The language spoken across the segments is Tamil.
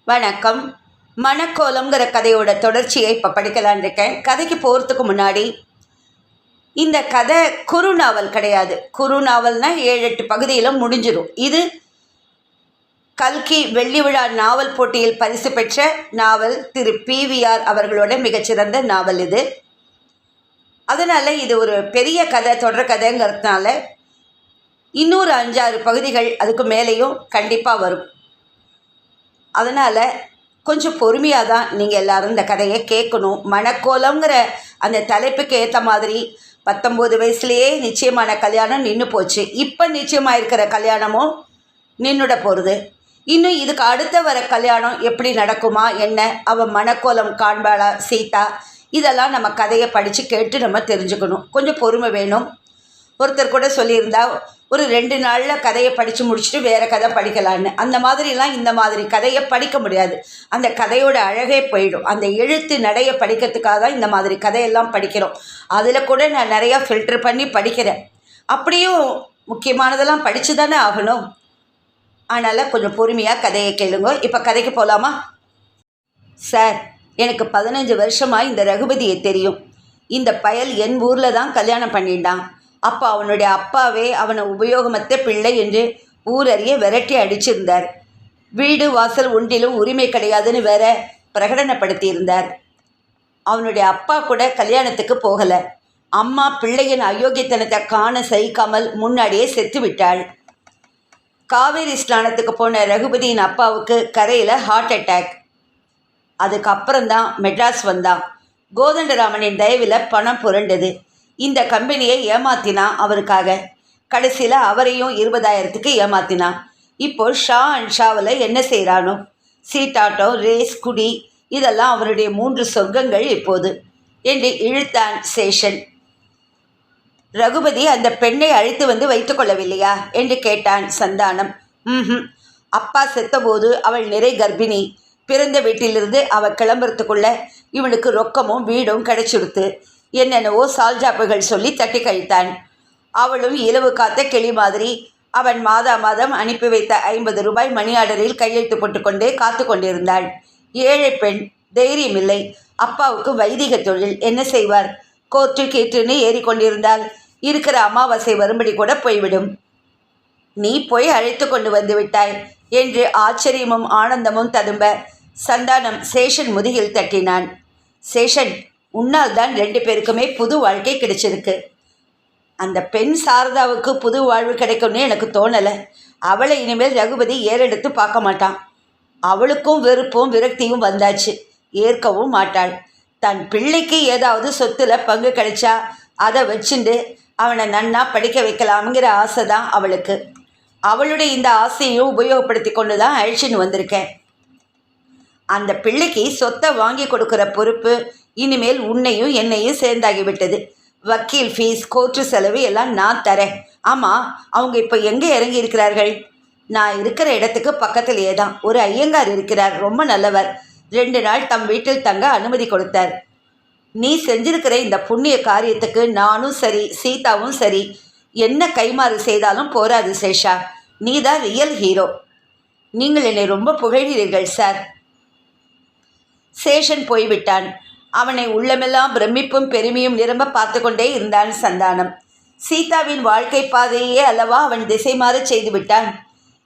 வணக்கம். மணக்கோலம்ங்கிற கதையோட தொடர்ச்சியை இப்போ படிக்கலான் இருக்கேன். கதைக்கு போகிறதுக்கு முன்னாடி, இந்த கதை குறு நாவல் கிடையாது. குறு நாவல்னால் 7-8 பகுதியில் முடிஞ்சிடும். இது கல்கி வெள்ளி விழா நாவல் போட்டியில் பரிசு பெற்ற நாவல். திரு PVR அவர்களோட மிகச்சிறந்த நாவல் இது. அதனால் இது ஒரு பெரிய கதை, தொடர் கதைங்கிறதுனால இன்னொரு 5-6 பகுதிகள் அதுக்கு மேலேயும் கண்டிப்பாக வரும். அதனால் கொஞ்சம் பொறுமையாக தான் நீங்கள் எல்லோரும் இந்த கதையை கேட்கணும். மணக்கோலங்கிற அந்த தலைப்புக்கு ஏற்ற மாதிரி 19 வயசுலேயே நிச்சயமான கல்யாணம் நின்று போச்சு. இப்போ நிச்சயமாக இருக்கிற கல்யாணமும் நின்றுட போகிறது. இன்னும் இதுக்கு அடுத்த வர கல்யாணம் எப்படி நடக்குமா என்ன, அவன் மணக்கோலம் காண்பாளா சீதா, இதெல்லாம் நம்ம கதையை படித்து கேட்டு நம்ம தெரிஞ்சுக்கணும். கொஞ்சம் பொறுமை வேணும். ஒருத்தர் கூட சொல்லியிருந்தா ஒரு 2 நாளில் கதையை படித்து முடிச்சுட்டு வேறு கதை படிக்கலான்னு. அந்த மாதிரிலாம் இந்த மாதிரி கதையை படிக்க முடியாது. அந்த கதையோட அழகே போயிடும். அந்த எழுத்து நடையை படிக்கிறதுக்காக தான் இந்த மாதிரி கதையெல்லாம் படிக்கிறோம். அதில் கூட நான் நிறையா ஃபில்டர் பண்ணி படிக்கிறேன். அப்படியும் முக்கியமானதெல்லாம் படித்து தானே ஆகணும். அதனால் கொஞ்சம் பொறுமையாக கதையை கேளுங்க. இப்போ கதைக்கு போகலாமா? சார், எனக்கு 15 வருஷமாக இந்த ரகுபதியை தெரியும். இந்த பயல் என் ஊரில் தான் கல்யாணம் பண்ணிட்டான். அப்போ அவனுடைய அப்பாவே அவனை உபயோகமற்ற பிள்ளை என்று ஊரறிய விரட்டி அடிச்சிருந்தார். வீடு வாசல் ஒன்றிலும் உரிமை கிடையாதுன்னு வேற பிரகடனப்படுத்தியிருந்தார். அவனுடைய அப்பா கூட கல்யாணத்துக்கு போகலை. அம்மா பிள்ளையின் அயோக்கியத்தனத்தை காண சகிக்காமல் முன்னாடியே செத்து விட்டாள். காவேரி ஸ்நானத்துக்கு போன ரகுபதியின் அப்பாவுக்கு கரையில் ஹார்ட் அட்டாக். அதுக்கப்புறம்தான் மெட்ராஸ் வந்தான். கோதண்டராமனின் தயவில் பணம் புரண்டது. இந்த கம்பெனியை ஏமாத்தினான் அவருக்காக. கடைசியில் அவரையும் 20,000க்கு ஏமாத்தினான். இப்போ ஷா அண்ட் ஷாவில் என்ன செய்கிறானோ, சீட்டாட்டம், ரேஸ், குடி, இதெல்லாம் அவருடைய 3 சொர்க்கங்கள் இப்போது என்று இழுத்தான் சேஷன். ரகுபதி அந்த பெண்ணை அழைத்து வந்து வைத்து கொள்ளவில்லையா என்று கேட்டான் சந்தானம். அப்பா செத்தபோது அவள் நிறை கர்ப்பிணி. பிறந்த வீட்டிலிருந்து அவள் கிளம்புறதுக்குள்ள இவனுக்கு ரொக்கமும் வீடும் கிடைச்சிடுத்து. என்னென்னவோ சால்ஜாப்புகள் சொல்லி தட்டி கழித்தான். அவளும் இலவு காத்த கிளி மாதிரி அவன் மாதம் அனுப்பி வைத்த 50 ரூபாய் மணி ஆர்டரில் கையெழுத்து போட்டுக்கொண்டே காத்து கொண்டிருந்தாள். ஏழை பெண், தைரியம் இல்லை. அப்பாவுக்கு வைதிக தொழில், என்ன செய்வார்? கோர்ட்டு கீற்றுன்னு ஏறிக்கொண்டிருந்தால் இருக்கிற அமாவாசை வரும்படி கூட போய்விடும். நீ போய் அழைத்து கொண்டு வந்து விட்டாய் என்று ஆச்சரியமும் ஆனந்தமும் ததும்ப சந்தானம் சேஷன் முதுகில் தட்டினான். சேஷன், உன்னால் தான் 2 பேருக்குமே புது வாழ்க்கை கிடைச்சிருக்கு. அந்த பெண் சாரதாவுக்கு புது வாழ்வு கிடைக்கும்னு எனக்கு தோணலை. அவளை இனிமேல் ரகுபதி ஏறெடுத்து பார்க்க மாட்டான். அவளுக்கும் வெறுப்பும் விரக்தியும் வந்தாச்சு. ஏற்கவும் மாட்டாள். தன் பிள்ளைக்கு ஏதாவது சொத்துல பங்கு கிடைச்சா அதை வச்சுண்டு அவனை நன்னா படிக்க வைக்கலாம்ங்கிற ஆசை தான் அவளுக்கு. அவளுடைய இந்த ஆசையும் உபயோகப்படுத்தி கொண்டு தான் அழிச்சின்னு வந்திருக்கேன். அந்த பிள்ளைக்கு சொத்தை வாங்கி கொடுக்குற பொறுப்பு இனிமேல் உன்னையும் என்னையும் சேர்ந்தாகிவிட்டது. வக்கீல் ஃபீஸ், கோர்ட்டு செலவு எல்லாம் நான் தரேன். ஆமாம், அவங்க இப்போ எங்கே இறங்கி இருக்கிறார்கள்? நான் இருக்கிற இடத்துக்கு பக்கத்திலேயே தான் ஒரு ஐயங்கார் இருக்கிறார். ரொம்ப நல்லவர். 2 நாள் தம் வீட்டில் தங்க அனுமதி கொடுத்தார். நீ செஞ்சிருக்கிற இந்த புண்ணிய காரியத்துக்கு நானும் சரி, சீதாவும் சரி, என்ன கைமாறு செய்தாலும் போராது சேஷா. நீ தான் ரியல் ஹீரோ. நீங்கள் என்னை ரொம்ப புகழ்கிறீர்கள் சார். சேஷன் போய்விட்டான். அவனை உள்ளமெல்லாம் பிரமிப்பும் பெருமையும் நிரம்ப பார்த்து கொண்டே இருந்தான் சந்தானம். சீதாவின் வாழ்க்கை பாதையே அல்லவா அவன் திசை மாற செய்து விட்டான்.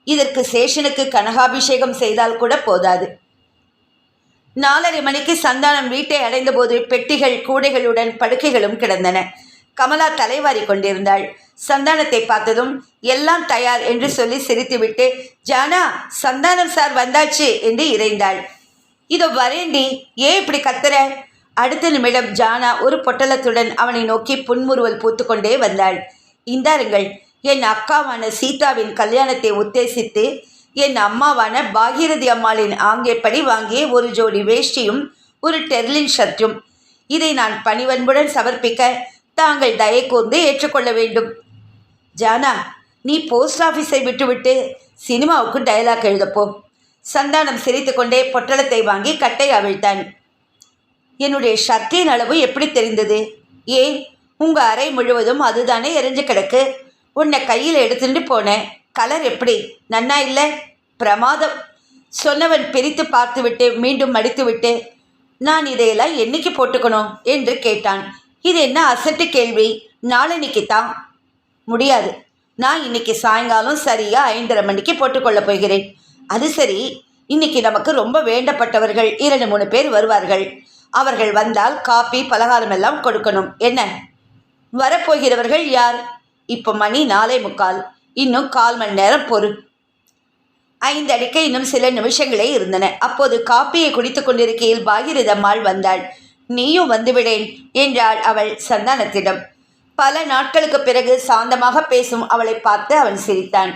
இதற்கு சேஷனுக்கு கனகாபிஷேகம் செய்தால் கூட போதாது. 4:30 மணிக்கு சந்தானம் வீட்டை அடைந்தபோது பெட்டிகள், கூடைகளுடன் படுக்கைகளும் கிடந்தன. கமலா தலைவாரி கொண்டிருந்தாள். சந்தானத்தை பார்த்ததும் எல்லாம் தயார் என்று சொல்லி சிரித்துவிட்டு, ஜானா, சந்தானம் சார் வந்தாச்சு என்று இறைந்தாள். இதோ வரேண்டி, ஏன் இப்படி கத்துற? அடுத்த நிமிடம் ஜானா ஒரு பொட்டலத்துடன் அவனை நோக்கி புன்முறுவல் பூத்துக்கொண்டே வந்தாள். இந்தாருங்கள், என் அக்காவான சீதாவின் கல்யாணத்தை உத்தேசித்து என் அம்மாவான பாகீரதி அம்மாளின் ஆங்கியப்படி வாங்கிய ஒரு ஜோடி வேஷ்டியும் ஒரு டெர்லின் ஷர்ட்டும். இதை நான் பணிவன்புடன் சமர்ப்பிக்க தாங்கள் தயை கூர்ந்து ஏற்றுக்கொள்ள வேண்டும். ஜானா, நீ போஸ்ட் ஆஃபீஸை விட்டுவிட்டு சினிமாவுக்கு டயலாக் எழுதப்போ. சந்தானம் சிரித்துக்கொண்டே பொட்டலத்தை வாங்கி கட்டை அவிழ்த்தான். என்னுடைய ஷர்ட்டின் அளவு எப்படி தெரிந்தது? ஏன், உங்கள் அறை முழுவதும் அதுதானே எரிஞ்சு கிடக்கு. உன்னை கையில் எடுத்துட்டு போனேன். கலர் எப்படி, நன்னா இல்லை? பிரமாதம். சொன்னவன் பிரித்து பார்த்துவிட்டு மீண்டும் மடித்துவிட்டு, நான் இதையெல்லாம் என்னைக்கு போட்டுக்கணும் என்று கேட்டான். இது என்ன அசட்டு கேள்வி? நாளன்னைக்குத்தான். முடியாது. நான் இன்னைக்கு சாயங்காலம் சரியா 5:30 மணிக்கு போட்டுக்கொள்ளப் போகிறேன். அது சரி, இன்னைக்கு நமக்கு ரொம்ப வேண்டப்பட்டவர்கள் 2-3 பேர் வருவார்கள். அவர்கள் வந்தால் காப்பி பலகாரம் எல்லாம் கொடுக்கணும். என்ன? வரப்போகிறவர்கள் யார்? இப்போ மணி 4:45. இன்னும் 1/4 மணி நேரம் பொறு. 5 அடிக்க இன்னும் சில நிமிஷங்களே இருந்தன. அப்போது காப்பியை குடித்து கொண்டிருக்கையில் பாகிரதி அம்மாள் வந்தாள். நீயும் வந்துவிடேன் என்றாள் அவள் சந்தானத்திடம். பல நாட்களுக்கு பிறகு சாந்தமாக பேசும் அவளை பார்த்து அவன் சிரித்தான்.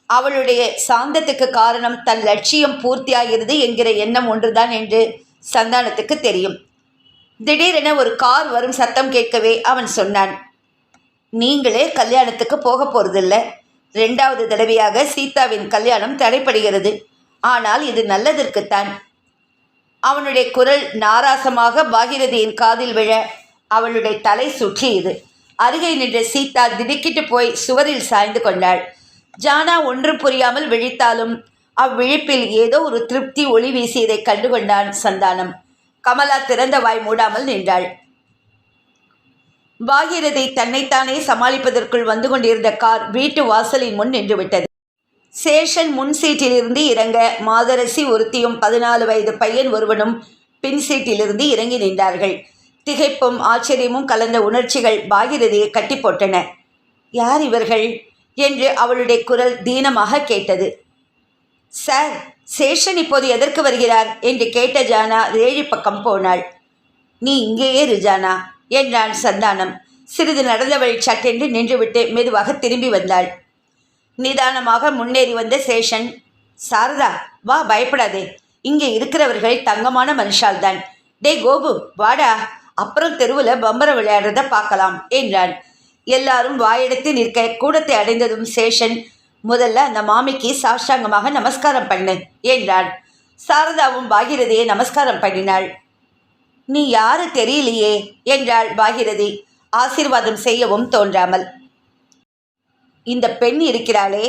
அவளுடைய சாந்தத்துக்கு காரணம் தன் லட்சியம் பூர்த்தியாகிறது என்கிற எண்ணம் ஒன்றுதான் என்று சந்தானத்துக்கு தெரியும். திடீரென ஒரு கார் வரும் சத்தம் கேட்கவே அவன் சொன்னான், நீங்களே கல்யாணத்துக்கு போக போறதில்லை. 2வது தடவையாக சீதாவின் கல்யாணம் தடைப்படுகிறது. ஆனால் இது நல்லதற்குத்தான். அவனுடைய குரல் நாராசமாக பாகிரதியின் காதில் விழ அவளுடைய தலை சுற்றியது. அருகே நின்ற சீதா திடுக்கிட்டு போய் சுவரில் சாய்ந்து கொண்டாள். ஜானா ஒன்றும் புரியாமல் விழித்தாலும் அவ்விழிப்பில் ஏதோ ஒரு திருப்தி ஒளி வீசியதை கண்டுகொண்டான் சந்தானம். கமலா திறந்த வாய் மூடாமல் நின்றாள். பாகிரதி தன்னைத்தானே சமாளிப்பதற்குள் வந்து கொண்டிருந்த கார் வீட்டு வாசலின் முன் நின்றுவிட்டது. சேஷன் முன் சீட்டிலிருந்து இறங்க மாதரசி ஒருத்தியும் 14 வயது பையன் ஒருவனும் பின் சீட்டிலிருந்து இறங்கி நின்றார்கள். திகைப்பும் ஆச்சரியமும் கலந்த உணர்ச்சிகள் பாகிரதியை கட்டி போட்டன. யார் இவர்கள் என்று அவளுடைய குரல் தீனமாக கேட்டது. சார், சேஷன் இப்போது எதற்கு வருகிறார் என்று கேட்ட ஜானா ரேழி பக்கம் போனாள். நீ இங்கேயே இரு ஜானா என்றான் சந்தானம். சிறிது நடந்தவள் சட்டென்று நின்றுவிட்டு மெதுவாக திரும்பி வந்தாள். நிதானமாக முன்னேறி வந்த சேஷன், சாரதா வா, பயப்படாதே. இங்கே இருக்கிறவர்கள் தங்கமான மனுஷால்தான். டே கோபு வாடா, அப்புறம் தெருவில் பம்பரம் விளையாடுறத பார்க்கலாம் என்றான். எல்லாரும் வாயெடுத்து நிற்க கூடத்தை அடைந்ததும் சேஷன், முதல்ல அந்த மாமிக்கு சாஷ்டாங்கமாக நமஸ்காரம் பண்ணு என்றான். சாரதாவும் பாகிரதியை நமஸ்காரம் பண்ணினாள். நீ யாரு தெரியலையே என்றாள் பாகிரதி, ஆசீர்வாதம் செய்யவும் தோன்றாமல். இந்த பெண் இருக்கிறாளே,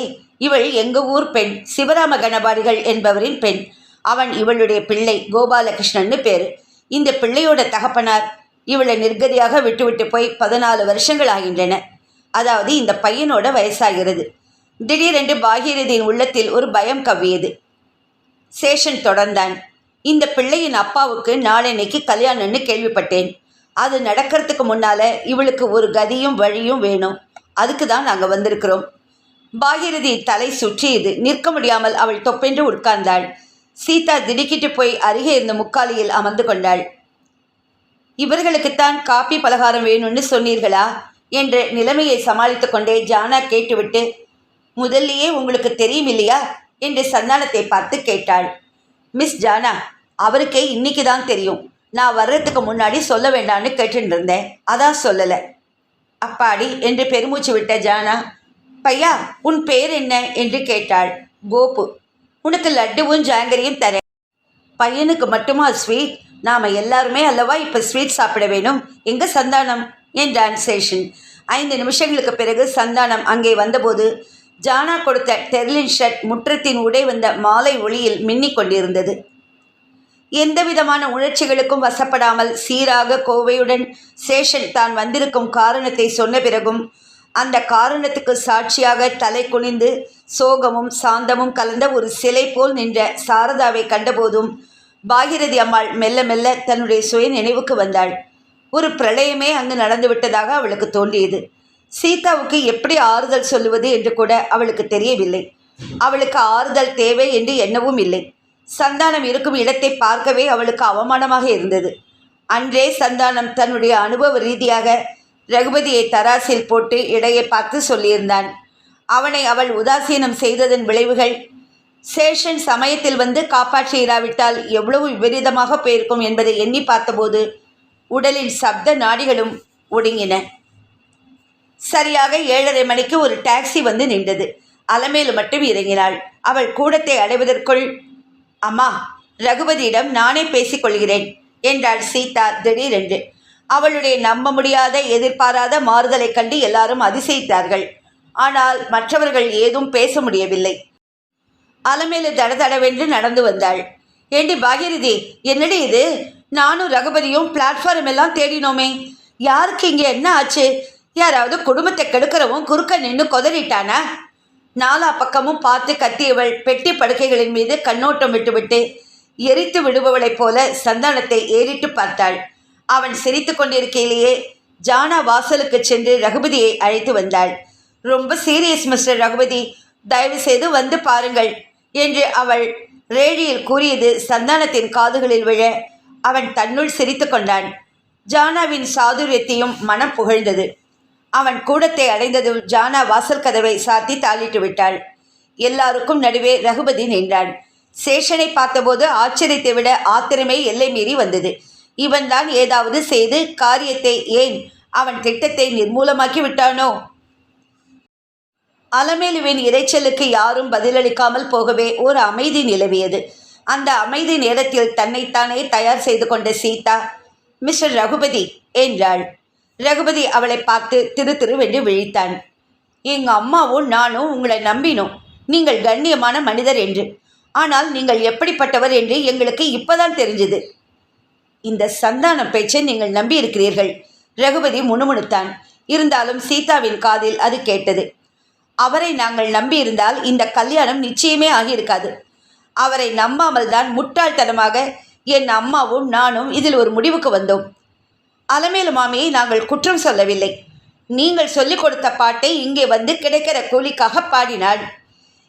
இவள் எங்க ஊர் பெண், சிவராம கணபாடிகள் என்பவரின் பெண். அவன் இவளுடைய பிள்ளை, கோபாலகிருஷ்ணன்னு பேரு. இந்த பிள்ளையோட தகப்பனார் இவளை நிர்கதியாக விட்டுவிட்டு போய் 14 வருஷங்கள் ஆகின்றன. அதாவது இந்த பையனோட வயசாகிறது. திடீரென்று பாகிரதியின் உள்ளத்தில் ஒரு பயம் கவ்வியது. சேஷன் தொடர்ந்தான், இந்த பிள்ளையின் அப்பாவுக்கு நாளன்னைக்கு கல்யாணம்னு கேள்விப்பட்டேன். அது நடக்கிறதுக்கு முன்னால இவளுக்கு ஒரு கதியும் வழியும் வேணும். அதுக்கு தான் நாங்கள் வந்திருக்கிறோம். பாகிரதி தலை சுற்றியது. நிற்க முடியாமல் அவள் தொப்பென்று உட்கார்ந்தாள். சீதா திடுக்கிட்டு போய் அருகே இருந்த முக்காலியில் அமர்ந்து கொண்டாள். இவர்களுக்குத்தான் காப்பி பலகாரம் வேணும்னு சொன்னீர்களா என்ற நிலைமையை சமாளித்து கொண்டே ஜானா கேட்டுவிட்டு, முதல்லையே உங்களுக்கு தெரியும் இல்லையா என்று சந்தானத்தை பார்த்து கேட்டாள். மிஸ் ஜானா, அவருக்கே இன்னைக்கு தான் தெரியும். நான் வர்றதுக்கு முன்னாடி சொல்ல வேண்டான்னு கேட்டுட்டு இருந்தேன், அதான் சொல்லலை. அப்பாடி என்று பெருமூச்சு விட்ட ஜானா, பையா உன் பேர் என்ன என்று கேட்டாள். கோபு. உனக்கு லட்டுவும் ஜாங்கரியும் தரேன். பையனுக்கு மட்டுமா ஸ்வீட்? நாம் எல்லாருமே அல்லவா இப்போ ஸ்வீட் சாப்பிட வேணும். எங்க சந்தானம் என்றான் சேஷன். 5 நிமிஷங்களுக்கு பிறகு சந்தானம் அங்கே வந்தபோது ஜானா கொடுத்த டெர்லின் ஷர்ட் முற்றத்தின் உடை வந்த மாலை ஒளியில் மின்னிக் கொண்டிருந்தது. எந்த விதமான உணர்ச்சிகளுக்கும் வசப்படாமல் சீராக கோவையுடன் சேஷன் தான் வந்திருக்கும் காரணத்தை சொன்ன பிறகும் அந்த காரணத்துக்கு சாட்சியாக தலை குனிந்து சோகமும் சாந்தமும் கலந்த ஒரு சிலை போல் நின்ற சாரதாவை கண்டபோதும் பாகிரதி அம்மாள் மெல்ல மெல்ல தன்னுடைய சுய நினைவுக்கு வந்தாள். ஒரு பிரளயமே அங்கு நடந்துவிட்டதாக அவளுக்கு தோன்றியது. சீதாவுக்கு எப்படி ஆறுதல் சொல்லுவது என்று கூட அவளுக்கு தெரியவில்லை. அவளுக்கு ஆறுதல் தேவை என்று எண்ணவும் இல்லை. சந்தானம் இருக்கும் இடத்தை பார்க்கவே அவளுக்கு அவமானமாக இருந்தது. அன்றே சந்தானம் தன்னுடைய அனுபவ ரீதியாக ரகுபதியை தராசில் போட்டு இடையை பார்த்து சொல்லியிருந்தான். அவனை அவள் உதாசீனம் செய்ததன் விளைவுகள் சேஷன் சமயத்தில் வந்து காப்பாற்றி இராவிட்டால் எவ்வளவு விபரீதமாக போயிருக்கும் என்பதை எண்ணி பார்த்தபோது உடலின் சப்த நாடிகளும் ஒடுங்கின. சரியாக 7:30 மணிக்கு ஒரு டாக்ஸி வந்து நின்றது. அலமேலு மட்டும் இறங்கினாள். அவள் கூடத்தை அடைவதற்குள், அம்மா, ரகுபதியிடம் நானே பேசிக்கொள்கிறேன் என்றாள் சீதா திடீரென்று. அவளுடைய நம்ப முடியாத எதிர்பாராத மாறுதலை கண்டு எல்லாரும் அதிசயித்தார்கள். ஆனால் மற்றவர்கள் ஏதும் பேச முடியவில்லை. அலமேலு தடதடவென்று நடந்து வந்தாள். ஏண்டி பாகிரதி, என்னடி இது? நானும் ரகுபதியும் பிளாட்ஃபார்ம் எல்லாம் தேடினோமே, யாருக்கு இங்கே என்ன ஆச்சு? யாராவது குடும்பத்தை கெடுக்கிறவும் குறுக்க நின்று கொதறிட்டானா? நாலா பக்கமும் பார்த்து கத்தியவள் பெட்டி படுக்கைகளின் மீது கண்ணோட்டம் விட்டுவிட்டு எரித்து விடுபவளைப் போல சந்தானத்தை ஏறிட்டு பார்த்தாள். அவன் சிரித்து கொண்டிருக்கையிலேயே ஜானா வாசலுக்கு சென்று ரகுபதியை அழைத்து வந்தாள். ரொம்ப சீரியஸ் மிஸ்டர் ரகுபதி, தயவு செய்து வந்து பாருங்கள் என்று அவள் ரேடியில் கூறியது சந்தானத்தின் காதுகளில் விழ அவன் தன்னுள் சிரித்து கொண்டான். ஜானாவின் சாதுரியத்தையும் மனம் புகழ்ந்தது. அவன் கூடத்தை அடைந்ததும் ஜானா வாசல் கதவை சாத்தி தாளிட்டு விட்டாள். எல்லாருக்கும் நடுவே ரகுபதி நின்றான். சேஷனை பார்த்தபோது ஆச்சரியத்தை விட ஆத்திரமே எல்லை மீறி வந்தது. இவன்தான் ஏதாவது செய்து காரியத்தை, ஏன் அவன் திட்டத்தை நிர்மூலமாக்கி விட்டானோ? அலமேலுவின் இரைச்சலுக்கு யாரும் பதிலளிக்காமல் போகவே ஒரு அமைதி நிலவியது. அந்த அமைதி நேரத்தில் தன்னைத்தானே தயார் செய்து கொண்ட சீதா, மிஸ்டர் ரகுபதி என்றாள். ரகுபதி அவளை பார்த்து திரு திருவென்று விழித்தான். எங்கள் அம்மாவும் நானும் உங்களை நம்பினோம், நீங்கள் கண்ணியமான மனிதர் என்று. ஆனால் நீங்கள் எப்படிப்பட்டவர் என்று எங்களுக்கு இப்போதான் தெரிஞ்சது. இந்த சந்தானம் பேச்சை நீங்கள் நம்பி இருக்கிறீர்கள். ரகுபதி முணுமுணுத்தான். இருந்தாலும் சீதாவின் காதில் அது கேட்டது. அவரை நாங்கள் நம்பியிருந்தால் இந்த கல்யாணம் நிச்சயமே ஆகியிருக்காது. அவரை நம்பாமல் தான் முட்டாள்தனமாக என் அம்மாவும் நானும் இதில் ஒரு முடிவுக்கு வந்தோம். அலமேலு மாமியை நாங்கள் குற்றம் சொல்லவில்லை. நீங்கள் சொல்லிக் கொடுத்த பாட்டை இங்கே வந்து கிடைக்கிற கூலிக்காக பாடினாள்.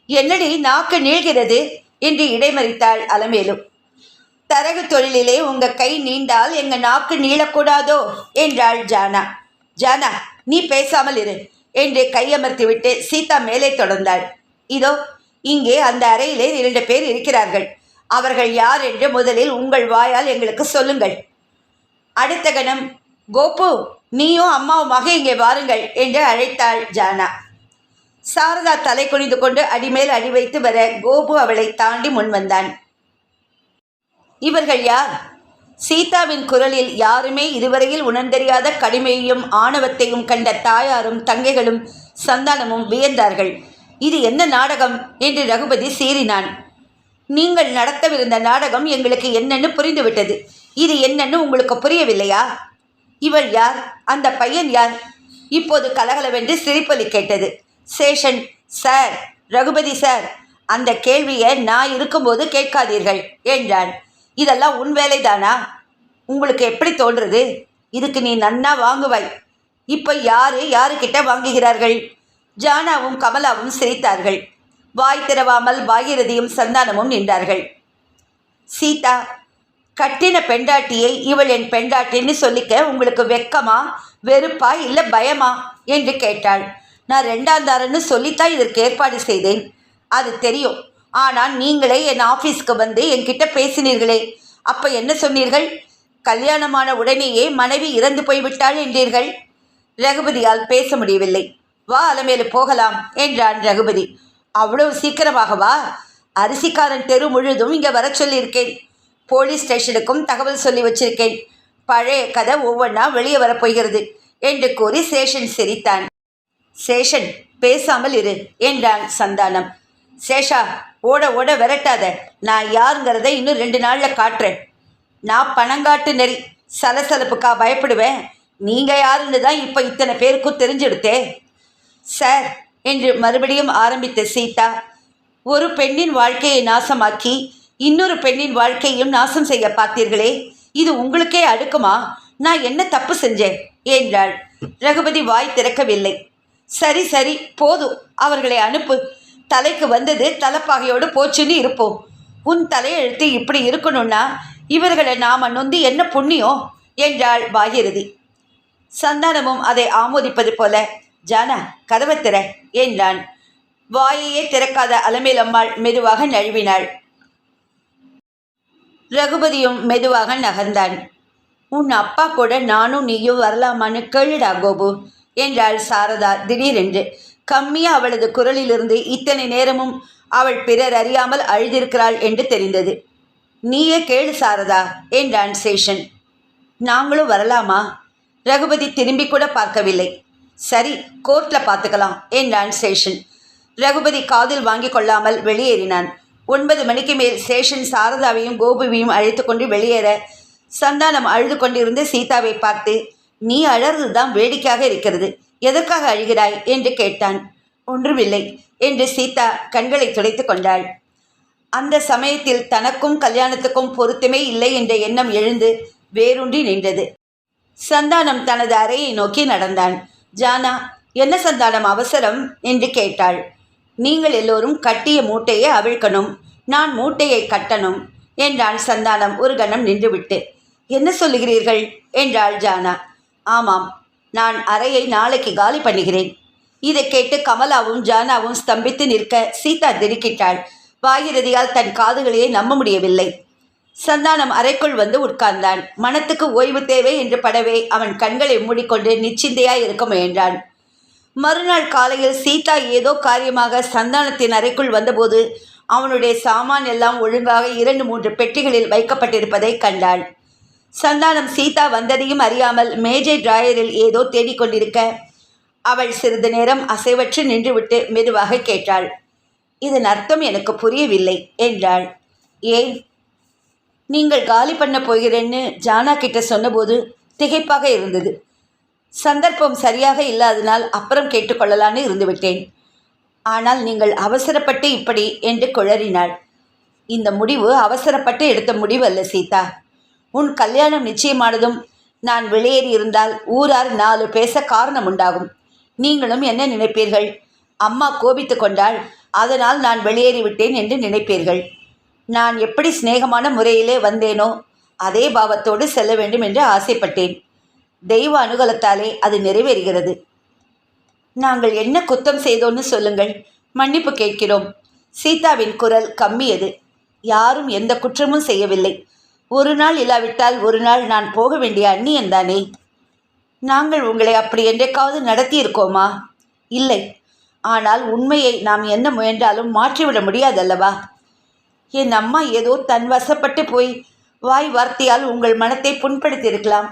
என்னடி நாக்கு நீள்கிறது என்று இடைமறித்தாள் அலமேலு. தரகு தொழிலிலே உங்கள் கை நீண்டால் எங்கள் நாக்கு நீளக்கூடாதோ என்றாள் ஜானா. ஜானா, நீ பேசாமல் இரு என்று கையமர்த்திவிட்டு சீதா மேலே தொடர்ந்தாள். இதோ இங்கே அந்த அறையிலே 2 பேர் இருக்கிறார்கள். அவர்கள் யார் என்று முதலில் உங்கள் வாயால் எங்களுக்கு சொல்லுங்கள். அடுத்த கணம், கோபு, நீயும் அம்மாவுமாக இங்கே வாருங்கள் என்று அழைத்தாள் ஜானா. சாரதா தலை குனிந்து கொண்டு அடிமேல் அடி வைத்து வர கோபு அவளை தாண்டி முன் வந்தான். இவர்கள் யார்? சீதாவின் குரலில் யாருமே இதுவரையில் உணர்ந்தறியாத கடுமையையும் ஆணவத்தையும் கண்ட தாயாரும் தங்கைகளும் சந்தானமும் வியந்தார்கள். இது என்ன நாடகம் என்று ரகுபதி சீறினான். நீங்கள் நடத்தவிருந்த நாடகம் எங்களுக்கு என்னன்னு புரிந்துவிட்டது. இது என்னன்னு உங்களுக்கு புரியவில்லையா? இவள் யார்? அந்த பையன் யார்? இப்போது கலகலவென்று சிரிப்பொலி கேட்டது. சேஷன் சார், ரகுபதி சார், அந்த கேள்வியை நான் இருக்கும்போது கேட்காதீர்கள் என்றான். இதெல்லாம் உன் வேலைதானா? உங்களுக்கு எப்படி தோன்றுறது? இதுக்கு நீ நன்னா வாங்குவாய். இப்போ யாருக்கிட்ட வாங்குகிறார்கள்? ஜானாவும் கமலாவும் சிரித்தார்கள். வாய் திறவாமல் பாகிரதியும் சந்தானமும் நின்றார்கள். சீதா, கட்டின பெண்டாட்டியை இவள் என் பெண்டாட்டின்னு சொல்லிக்க உங்களுக்கு வெக்கமா, வெறுப்பா, இல்லை பயமா என்று கேட்டாள். நான் 2ஆம் தாரன்னு சொல்லித்தான் இதற்கு ஏற்பாடு செய்தேன், அது தெரியும். ஆனால் நீங்களே என் ஆஃபீஸ்க்கு வந்து என்கிட்ட பேசினீர்களே, அப்போ என்ன சொன்னீர்கள்? கல்யாணமான உடனேயே மனைவி இறந்து போய்விட்டாள் என்றீர்கள். ரகுபதியால் பேச முடியவில்லை. வா அலமேலு, போகலாம் என்றான் ரகுபதி. அவ்வளவு சீக்கிரமாகவா? அரிசிக்காரன் தெரு முழுதும் இங்கே வர சொல்லியிருக்கேன். போலீஸ் ஸ்டேஷனுக்கும் தகவல் சொல்லி வச்சிருக்கேன். பழைய கதை ஒவ்வொன்றா வெளியே வரப்போகிறது என்று கூறி சேஷன் சிரித்தான். சேஷன், பேசாமல் இரு என்றான் சந்தானம். சேஷா, ஓட ஓட விரட்டாத. நான் யாருங்கிறத இன்னும் 2 நாளில் காட்டுறேன். நான் பணங்காட்டு நெறி, சலசலப்புக்கா பயப்படுவேன்? நீங்கள் யாருன்னு தான் இப்போ இத்தனை பேருக்கும் தெரிஞ்சுடுத்தே. சார் என்று மறுபடியும் ஆரம்பித்த சீதா, ஒரு பெண்ணின் வாழ்க்கையை நாசமாக்கி இன்னொரு பெண்ணின் வாழ்க்கையும் நாசம் செய்ய பார்த்தீர்களே, இது உங்களுக்கே அடுக்குமா? நான் என்ன தப்பு செஞ்சேன் என்றாள். ரகுபதி வாய் திறக்கவில்லை. சரி சரி, போதும், அவர்களை அனுப்பு. தலைக்கு வந்தது தலைப்பாகையோடு போச்சுன்னு இருப்போம். உன் தலையெழுத்து இப்படி இருக்கணும்னா இவர்களை நாம நொந்து என்ன புண்ணியம் என்றாள் பாகிரதி. சந்தானமும் அதை ஆமோதிப்பது போல, ஜானா, கதவை திற என்றான். வாயையே திறக்காத அலமேலம்மாள் மெதுவாக நழுவினாள். ரகுபதியும் மெதுவாக நகர்ந்தான். உன் அப்பா கூட நானும் நீயும் வரலாமான்னு கேளுடா கோபு என்றாள் சாரதா திடீரென்று. கம்மியாக அவளது குரலிலிருந்து இத்தனை நேரமும் அவள் பிறர் அறியாமல் அழுதிருக்கிறாள் என்று தெரிந்தது. நீயே கேளு சாரதா என்றான் சேஷன். நாங்களும் வரலாமா? ரகுபதி திரும்பி கூட பார்க்கவில்லை. சரி, கோர்ட்டில் பார்த்துக்கலாம் என்றான் சேஷன். ரகுபதி காதில் வாங்கி கொள்ளாமல் வெளியேறினான். 9 மணிக்கு மேல் ஸ்டேஷன் சாரதாவையும் கோபுவையும் அழைத்து கொண்டு வெளியேற சந்தானம் அழுது கொண்டிருந்த சீதாவை பார்த்து, நீ அழறதுதான் வேடிக்கையாக இருக்கிறது, எதற்காக அழுகிறாய் என்று கேட்டான். ஒன்றுமில்லை என்று சீதா கண்களை துடைத்து கொண்டாள். அந்த சமயத்தில் தனக்கும் கல்யாணத்துக்கும் பொருத்தமே இல்லை என்ற எண்ணம் எழுந்து வேரூன்றி நின்றது. சந்தானம் தனது அறையை நோக்கி நடந்தான். ஜானா, என்ன சந்தானம் அவசரம் என்று கேட்டாள். நீங்கள் எல்லோரும் கட்டிய மூட்டையை அவிழ்க்கணும், நான் மூட்டையை கட்டணும் என்றான் சந்தானம் ஒரு கணம் நின்றுவிட்டு. என்ன சொல்லுகிறீர்கள் என்றாள் ஜானா. ஆமாம், நான் அறையை நாளைக்கு காலி பண்ணுகிறேன். இதை கேட்டு கமலாவும் ஜானாவும் ஸ்தம்பித்து நிற்க சீதா திடுக்கிட்டாள். பாகிரதியால் தன் காதுகளையே நம்ப முடியவில்லை. சந்தானம் அறைக்குள் வந்து உட்கார்ந்தான். மனத்துக்கு ஓய்வு தேவை என்று படவே அவன் கண்களை மூடிக்கொண்டு நிச்சிந்தையாய் இருக்க முயன்றான். மறுநாள் காலையில் சீதா ஏதோ காரியமாக சந்தானத்தின் அறைக்குள் வந்தபோது அவனுடைய சாமான் எல்லாம் ஒழுங்காக 2-3 பெட்டிகளில் வைக்கப்பட்டிருப்பதை கண்டாள். சந்தானம் சீதா வந்ததையும் அறியாமல் மேஜை டிராயரில் ஏதோ தேடிக்கொண்டிருக்க அவள் சிறிது நேரம் அசைவற்று நின்றுவிட்டு மெதுவாக கேட்டாள். இதன் அர்த்தம் எனக்கு புரியவில்லை என்றாள். ஏன்? நீங்கள் காலி பண்ண போகிறேன்னு ஜானா கிட்ட சொன்னபோது திகைப்பாக இருந்தது. சந்தர்ப்பம் சரியாக இல்லாதனால் அப்புறம் கேட்டுக்கொள்ளலான்னு இருந்துவிட்டேன். ஆனால் நீங்கள் அவசரப்பட்டு இப்படி என்று குழறினாள். இந்த முடிவு அவசரப்பட்டு எடுத்த முடிவு அல்ல சீதா. உன் கல்யாணம் நிச்சயமானதும் நான் வெளியேறி இருந்தால் ஊரார் 4 பேச காரணம் உண்டாகும். நீங்களும் என்ன நினைப்பீர்கள்? அம்மா கோபித்து கொண்டாள், அதனால் நான் வெளியேறிவிட்டேன் என்று நினைப்பீர்கள். நான் எப்படி சிநேகமான முறையிலே வந்தேனோ அதே பாவத்தோடு செல்ல வேண்டும் என்று ஆசைப்பட்டேன். தெய்வ அனுகூலத்தாலே அது நிறைவேறுகிறது. நாங்கள் என்ன குத்தம் செய்தோன்னு சொல்லுங்கள், மன்னிப்பு கேட்கிறோம். சீதாவின் குரல் கம்மியது. யாரும் எந்த குற்றமும் செய்யவில்லை. ஒரு நாள் இல்லாவிட்டால் ஒரு நாள் நான் போக வேண்டிய அந்நியன்தானே. நாங்கள் உங்களை அப்படி என்றைக்காவது நடத்தியிருக்கோமா? இல்லை. ஆனால் உண்மையை நாம் என்ன முயன்றாலும் மாற்றிவிட முடியாதல்லவா? என் அம்மா ஏதோ தன் வசப்பட்டு போய் வாய் வார்த்தையால் உங்கள் மனத்தை புண்படுத்தியிருக்கலாம்.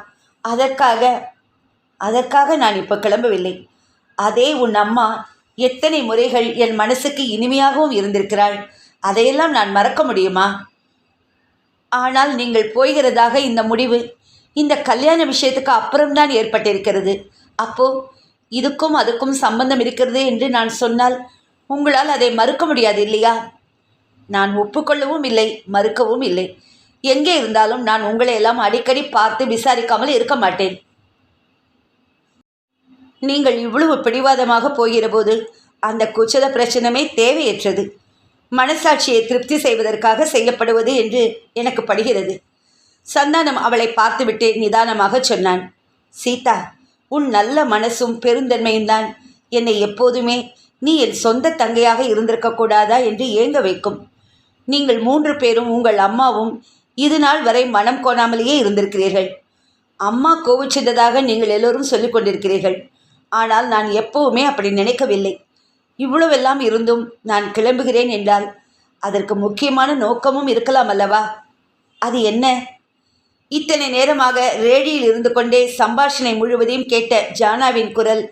அதற்காக நான் இப்போ கிளம்பவில்லை. அதே உன் அம்மா எத்தனை முறைகள் என் மனசுக்கு இனிமையாகவும் இருந்திருக்கிறாள். அதையெல்லாம் நான் மறக்க முடியுமா? ஆனால் நீங்கள் போகிறதாக இந்த முடிவு இந்த கல்யாண விஷயத்துக்கு அப்புறம்தான் ஏற்பட்டிருக்கிறது. அப்போ இதுக்கும் அதுக்கும் சம்பந்தம் இருக்கிறது என்று நான் சொன்னால் உங்களால் அதை மறுக்க முடியாது இல்லையா? நான் ஒப்புக்கொள்ளவும் இல்லை, மறுக்கவும் இல்லை. எங்கே இருந்தாலும் நான் உங்களை எல்லாம் அடிக்கடி பார்த்து விசாரிக்காமல் இருக்க மாட்டேன். நீங்கள் இவ்வளவு பிடிவாதமாக போகிறபோது அந்த குச்சத பிரச்சனமே தேவையற்றது. மனசாட்சியை திருப்தி செய்வதற்காக செய்யப்படுவது என்று எனக்கு படுகிறது. சந்தானம் அவளை பார்த்துவிட்டு நிதானமாக சொன்னான். சீதா, உன் நல்ல மனசும் பெருந்தன்மையும் தான் என்னை எப்போதுமே நீ என் சொந்த தங்கையாக இருந்திருக்கக்கூடாதா என்று ஏங்க வைக்கும். நீங்கள் 3 பேரும் உங்கள் அம்மாவும் இது நாள் வரை மனம் கோணாமலேயே இருந்திருக்கிறீர்கள். அம்மா கோவிச்சதாக நீங்கள் எல்லோரும் சொல்லிக் கொண்டிருக்கிறீர்கள். ஆனால் நான் எப்பவுமே அப்படி நினைக்கவில்லை. இவ்வளவெல்லாம் இருந்தும் நான் கிளம்புகிறேன் என்றால் அதற்கு முக்கியமான நோக்கமும் இருக்கலாம் அல்லவா? அது என்ன? இத்தனை நேரமாக ரேடியில் இருந்து கொண்டே சம்பாஷணை முழுவதையும் கேட்ட ஜானாவின் குரல்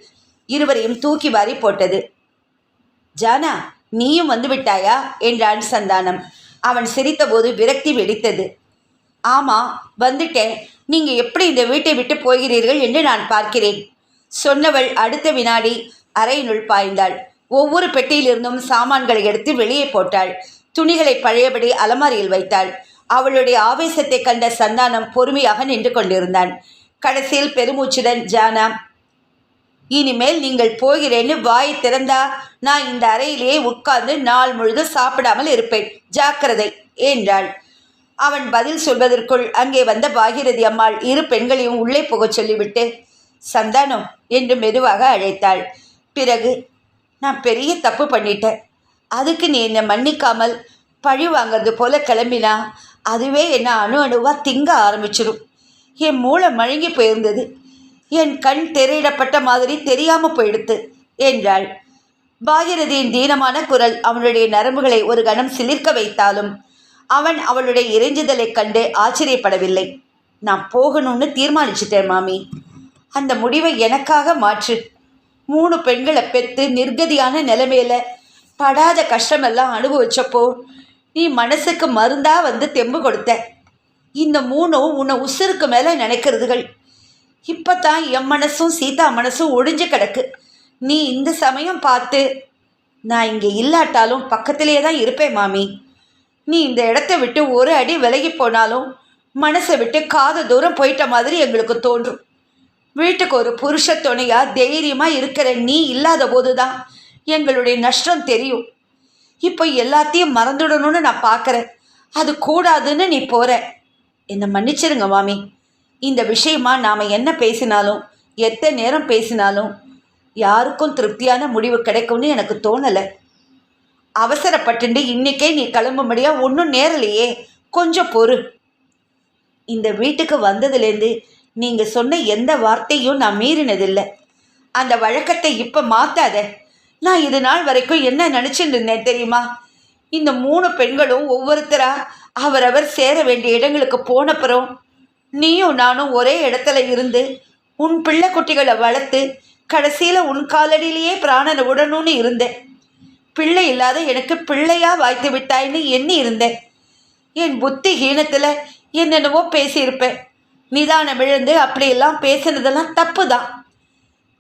இருவரையும் தூக்கி வாரி போட்டது. ஜானா, நீயும் வந்து விட்டாயா என்றான் சந்தானம். அவன் சிரித்தபோது விரக்தி வெடித்தது. ஆமாம், வந்துட்டேன். நீங்கள் எப்படி இந்த வீட்டை விட்டு போகிறீர்கள் என்று நான் பார்க்கிறேன். சொன்னவள் அடுத்த வினாடி அறையினுள் பாய்ந்தாள். ஒவ்வொரு பெட்டியிலிருந்தும் சாமான்களை எடுத்து வெளியே போட்டாள். துணிகளை பழையபடி அலமாரியில் வைத்தாள். அவளுடைய ஆவேசத்தை கண்ட சந்தானம் பொறுமையாக நின்று கொண்டிருந்தான். கடைசியில் பெருமூச்சுடன், ஜானா, இனிமேல் நீங்கள் போகிறேன்னு வாய் திறந்தா நான் இந்த அறையிலேயே உட்கார்ந்து நாள் முழுதும் சாப்பிடாமல் இருப்பேன், ஜாக்கிரதை என்றாள். அவன் பதில் சொல்வதற்குள் அங்கே வந்த பாகிரதி அம்மாள் 2 பெண்களையும் உள்ளே போகச் சொல்லிவிட்டு சந்தானம் என்று மெதுவாக அழைத்தாள். பிறகு, நான் பெரிய தப்பு பண்ணிட்டேன். அதுக்கு நீ என்னை மன்னிக்காமல் பழி வாங்கிறது போல கிளம்பினா அதுவே என்னை அணுவாக திங்க ஆரம்பிச்சிடும். என் மூளை மழுங்கி போயிருந்தது. என் கண் திரையிடப்பட்ட மாதிரி தெரியாமல் போயிடுத்து என்றாள். பாகிரதியின் தீனமான குரல் அவனுடைய நரம்புகளை ஒரு கணம் சிலிர்க்க வைத்தாலும் அவன் அவளுடைய இறைஞ்சுதலைக் கண்டு ஆச்சரியப்படவில்லை. நான் போகணும்னு தீர்மானிச்சிட்டேன் மாமி. அந்த முடிவை எனக்காக மாற்று. 3 பெண்களை பெற்று நிர்கதியான நிலைமையில படாத கஷ்டமெல்லாம் அனுபவிச்சப்போ நீ மனசுக்கு மருந்தா வந்து தெம்பு கொடுத்த. இந்த மூணும் உன்னை உசுருக்கு மேலே நினைக்கிறதுகள். இப்போ தான் என் மனசும் சீதா மனசும் ஒழிஞ்சு கிடக்கு. நீ இந்த சமயம் பார்த்து, நான் இங்கே இல்லாட்டாலும் பக்கத்திலேயே தான் இருப்பேன் மாமி. நீ இந்த இடத்த விட்டு ஒரு அடி விலகி போனாலும் மனசை விட்டு காது தூரம் போயிட்ட மாதிரி எங்களுக்கு தோன்றும். வீட்டுக்கு ஒரு புருஷ துணையாக தைரியமாக இருக்கிற நீ இல்லாத போது தான் எங்களுடைய நஷ்டம் தெரியும். இப்போ எல்லாத்தையும் மறந்துடணும்னு நான் பார்க்குறேன். அது கூடாதுன்னு நீ போகிற. என்னை மன்னிச்சிருங்க மாமி. இந்த விஷயமா நாம் என்ன பேசினாலும் எத்தனை நேரம் பேசினாலும் யாருக்கும் திருப்தியான முடிவு கிடைக்கும்னு எனக்கு தோணலை. அவசரப்பட்டுண்டு இன்றைக்கே நீ கிளம்பும்படியாக ஒன்றும் நேரலையே, கொஞ்சம் பொறு. இந்த வீட்டுக்கு வந்ததுலேருந்து நீங்கள் சொன்ன எந்த வார்த்தையும் நான் மீறினதில்லை. அந்த வழக்கத்தை இப்போ மாற்றாத. நான் இது நாள் வரைக்கும் என்ன நினச்சிட்டு இருந்தேன் தெரியுமா? இந்த 3 பெண்களும் ஒவ்வொருத்தராக அவரவர் சேர வேண்டிய இடங்களுக்கு போனப்புறம் நீயும் நானும் ஒரே இடத்துல இருந்து உன் பிள்ளை குட்டிகளை வளர்த்து கடைசியில் உன் காலடியிலேயே பிராணனை விடணும்னு இருந்தேன். பிள்ளை இல்லாத எனக்கு பிள்ளையாக வாய்த்து விட்டாய்ன்னு எண்ணி இருந்தேன். என் புத்தி ஹீனத்தில் என்னென்னவோ பேசியிருப்பேன். நிதானம் இழந்து அப்படியெல்லாம் பேசினதெல்லாம் தப்பு தான்.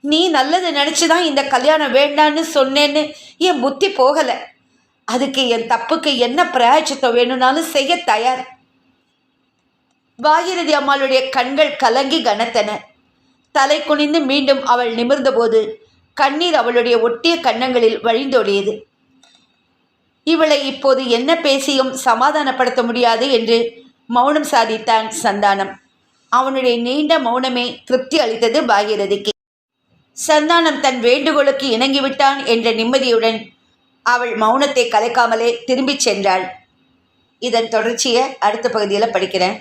நீ நல்லது நினச்சி தான் இந்த கல்யாணம் வேண்டான்னு சொன்னேன்னு என் புத்தி போகலை. அதுக்கு என் தப்புக்கு என்ன பிராயச்சித்தம் வேணும்னாலும் செய்ய தயார். பாகிரதி அம்மாளுடைய கண்கள் கலங்கி கனத்தன. தலை குனிந்து மீண்டும் அவள் நிமிர்ந்தபோது கண்ணீர் அவளுடைய ஒட்டிய கன்னங்களில் வழிந்தோடியது. இவளை இப்போது என்ன பேசியும் சமாதானப்படுத்த முடியாது என்று மௌனம் சாதித்தான் சந்தானம். அவனுடைய நீண்ட மௌனமே திருப்தி அளித்தது பாகிரதிக்கு. சந்தானம் தன் வேண்டுகோளுக்கு இணங்கிவிட்டான் என்ற நிம்மதியுடன் அவள் மௌனத்தை கலைக்காமலே திரும்பிச் சென்றாள். இதன் தொடர்ச்சியை அடுத்த பகுதியில் படிக்கிறேன்.